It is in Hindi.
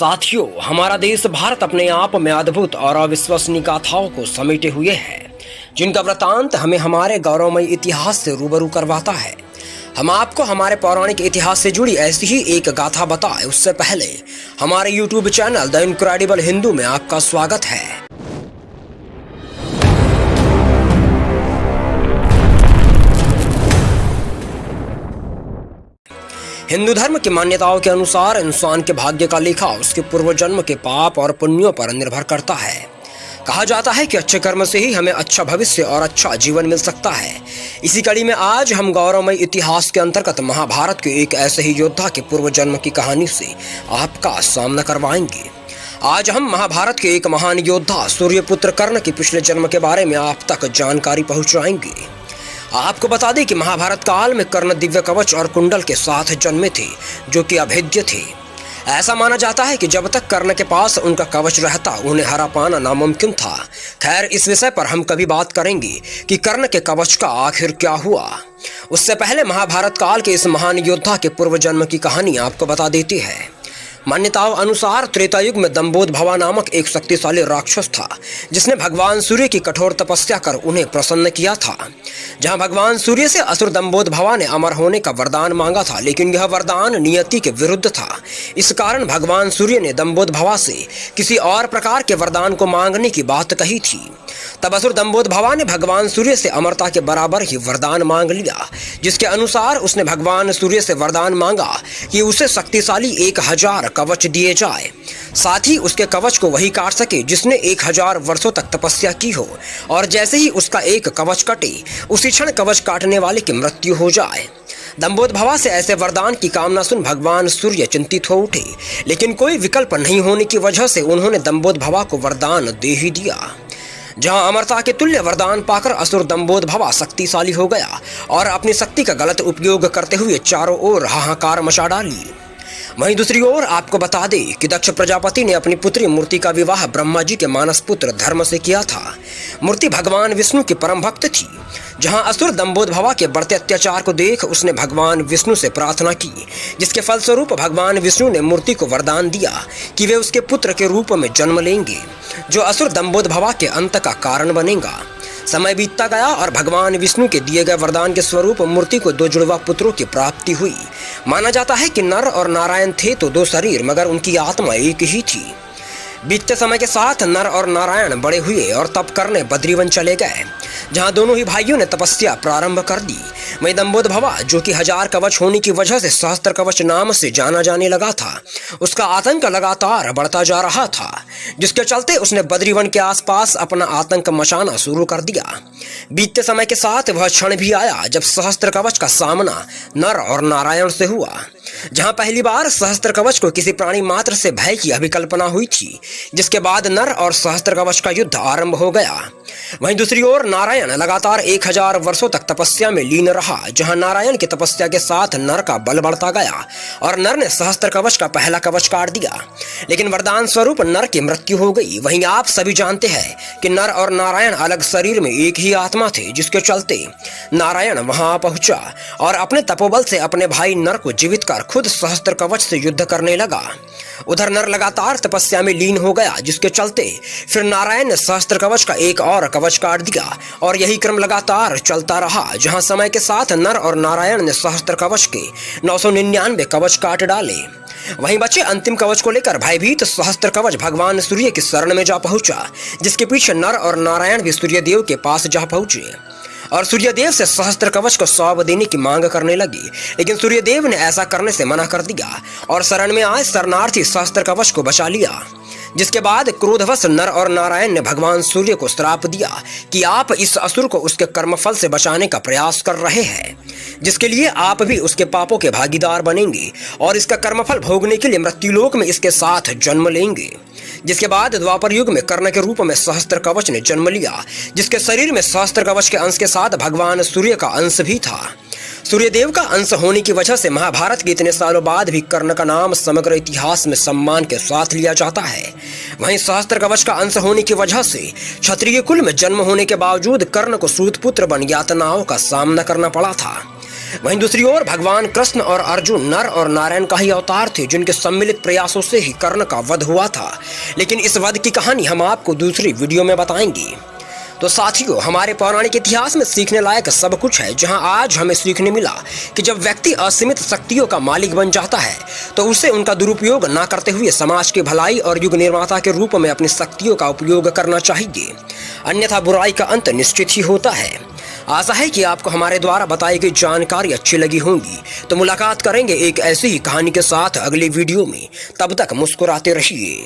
साथियों, हमारा देश भारत अपने आप में अद्भुत और अविश्वसनीय गाथाओं को समेटे हुए है, जिनका वृतांत हमें हमारे गौरवमय इतिहास से रूबरू करवाता है। हम आपको हमारे पौराणिक इतिहास से जुड़ी ऐसी ही एक गाथा बताएं, उससे पहले हमारे YouTube channel the incredible Hindu में आपका स्वागत है। हिंदू धर्म की मान्यताओं के अनुसार इंसान के भाग्य का लेखा उसके पूर्व जन्म के पाप और पुण्यों पर निर्भर करता है। कहा जाता है कि अच्छे कर्म से ही हमें अच्छा भविष्य और अच्छा जीवन मिल सकता है। इसी कड़ी में आज हम गौरवमय इतिहास के अंतर्गत महाभारत के एक ऐसे ही योद्धा के पूर्व जन्म की कहानी से आपका सामना करवाएंगे। आज हम महाभारत के एक महान योद्धा सूर्यपुत्र कर्ण के पिछले जन्म के बारे में आप तक जानकारी पहुंचाएंगे। आपको बता दें कि महाभारत काल में कर्ण दिव्य कवच और कुंडल के साथ जन्मे थे, जो कि अभेद्य थे। ऐसा माना जाता है कि जब तक कर्ण के पास उनका कवच रहता उन्हें हरा पाना नामुमकिन था। खैर, इस विषय पर हम कभी बात करेंगे कि कर्ण के कवच का आखिर क्या हुआ। उससे पहले महाभारत काल के इस महान योद्धा के पूर्व जन्म की कहानी आपको बता देती है। मान्यताओं अनुसार त्रेता युग में दंबोद भवा नामक एक शक्तिशाली राक्षस था, जिसने भगवान सूर्य की कठोर तपस्या कर उन्हें प्रसन्न किया था। जहां भगवान सूर्य से असुर दंबोद भवा ने अमर होने का वरदान मांगा था, लेकिन यह वरदान नियति के विरुद्ध था। इस कारण भगवान सूर्य ने दंबोद भवा से किसी और प्रकार के वरदान को मांगने की बात कही थी। तब असुर दंबोद भवा ने भगवान सूर्य से अमरता के बराबर ही वरदान मांग लिया, जिसके अनुसार उसने भगवान सूर्य से वरदान मांगा कि उसे शक्तिशाली 1000 कवच दिए जाए, साथ ही उसके कवच को वही काट सके जिसने 1000 वर्षों तक तपस्या की हो, और जैसे ही उसका एक कवच कटे उसी क्षण कवच काटने वाले की मृत्यु हो जाए। दंबोद भवा से ऐसे वरदान की कामना सुन भगवान सूर्य चिंतित हो उठे, लेकिन कोई विकल्प नहीं होने की वजह से उन्होंने दंबोद भवा को वरदान दे ही दिया। जहां अमरता के तुल्य वरदान पाकर असुर दंबोद भवा शक्तिशाली हो गया और अपनी शक्ति का गलत उपयोग करते हुए चारों ओर हाहाकार मचा डाली। वहीं दूसरी ओर आपको बता दें कि दक्ष प्रजापति ने अपनी पुत्री मूर्ति का विवाह ब्रह्मा जी के मानस पुत्र धर्म से किया था। मूर्ति भगवान विष्णु की परम भक्त थी। जहां असुर दंबोद भवा के बढ़ते अत्याचार को देख उसने भगवान विष्णु से प्रार्थना की, जिसके फलस्वरूप भगवान विष्णु ने मूर्ति को वरदान दिया कि वे उसके पुत्र के रूप में जन्म लेंगे, जो असुर दंबोद भवा के अंत का कारण बनेगा। समय बीतता गया और भगवान विष्णु के दिए गए वरदान के स्वरूप मूर्ति को 2 जुड़वा पुत्रों की प्राप्ति हुई। माना जाता है कि नर और नारायण थे तो 2 शरीर, मगर उनकी आत्मा एक ही थी। बीतते समय के साथ नर और नारायण बड़े हुए और तप करने बद्रीवन चले गए, जहां दोनों ही भाइयों ने तपस्या प्रारंभ कर दी। वहीं दंबोद भवा, जो कि 1000 कवच होने की वजह से सहस्त्र कवच नाम से जाना जाने लगा था, उसका आतंक लगातार बढ़ता जा रहा था, जिसके चलते उसने बद्रीवन के आसपास अपना आतंक मचाना शुरू कर दिया। बीतते समय के साथ वह क्षण भी आया जब सहस्त्र कवच का सामना नर और नारायण से हुआ, जहां पहली बार सहस्त्र कवच को किसी प्राणी मात्र से भय की अभिकल्पना हुई थी, जिसके बाद नर और सहस्त्र कवच का युद्ध आरंभ हो गया। वहीं दूसरी ओर नारायण लगातार 1000 वर्षों तक तपस्या में लीन रहा, जहां नारायण की तपस्या के साथ नर का बल बढ़ता गया और नर ने सहस्त्र कवच का पहला कवच काट दिया, लेकिन वरदान स्वरूप नर की मृत्यु हो गई। वहीं आप सभी जानते हैं कि नर और नारायण अलग शरीर में एक ही आत्मा थे, जिसके चलते नारायण वहां पहुंचा और अपने तपोबल से अपने भाई नर को जीवित कर खुद सहस्त्र कवच से युद्ध करने लगा। उधर नर लगातार तपस्या में लीन हो गया, जिसके चलते फिर नारायण ने सहस्त्र कवच का एक और कवच काट दिया और यही क्रम लगातार चलता रहा, जहां समय के साथ नर और नारायण ने सहस्त्र कवच के 999 कवच काट डाले। वहीं बचे अंतिम कवच को लेकर भयभीत सहस्त्र कवच भगवान सूर्य की शरण में जा पहुंचा, जिसके पीछे नर और नारायण भी सूर्यदेव के पास जा पहुंचे और सूर्यदेव से सहस्त्र कवच को सौंप देने की मांग करने लगी, लेकिन सूर्यदेव ने ऐसा करने से मना कर दिया और शरण में आए शरणार्थी सहस्त्र कवच को बचा लिया। जिसके बाद क्रोधवश नर और नारायण ने भगवान सूर्य को श्राप दिया कि आप इस असुर को उसके कर्मफल से बचाने का प्रयास कर रहे हैं, जिसके लिए आप भी उसके पापों के भागीदार बनेंगे और इसका कर्मफल भोगने के लिए मृत्युलोक में इसके साथ जन्म लेंगे। जिसके बाद द्वापर युग में कर्ण के रूप में सहस्त्र कवच ने जन्म लिया, जिसके शरीर में सहस्त्र कवच के अंश के साथ भगवान सूर्य का अंश भी था। सूर्यदेव का अंश होने की वजह से महाभारत के इतने सालों बाद भी कर्ण का नाम समग्र इतिहास में सम्मान के साथ लिया जाता है। वहीं सहस्त्र कवच का अंश होने की वजह से क्षत्रिय कुल में जन्म होने के बावजूद कर्ण को सूत पुत्र बन यातनाओं का सामना करना पड़ा था। वहीं दूसरी ओर भगवान कृष्ण और अर्जुन नर और नारायण का ही अवतार थे, जिनके सम्मिलित प्रयासों से ही कर्ण का वध हुआ था। लेकिन इस वध की कहानी हम आपको दूसरी वीडियो में बताएंगे। तो साथियों, हमारे पौराणिक इतिहास में सीखने लायक सब कुछ है, जहां आज हमें सीखने मिला कि जब व्यक्ति असीमित शक्तियों का मालिक बन जाता है तो उसे उनका दुरुपयोग न करते हुए समाज की भलाई और युग निर्माता के रूप में अपनी शक्तियों का उपयोग करना चाहिए, अन्यथा बुराई का अंत निश्चित ही होता है। आशा है कि आपको हमारे द्वारा बताई गई जानकारी अच्छी लगी होगी। तो मुलाकात करेंगे एक ऐसी ही कहानी के साथ अगली वीडियो में। तब तक मुस्कुराते रहिए।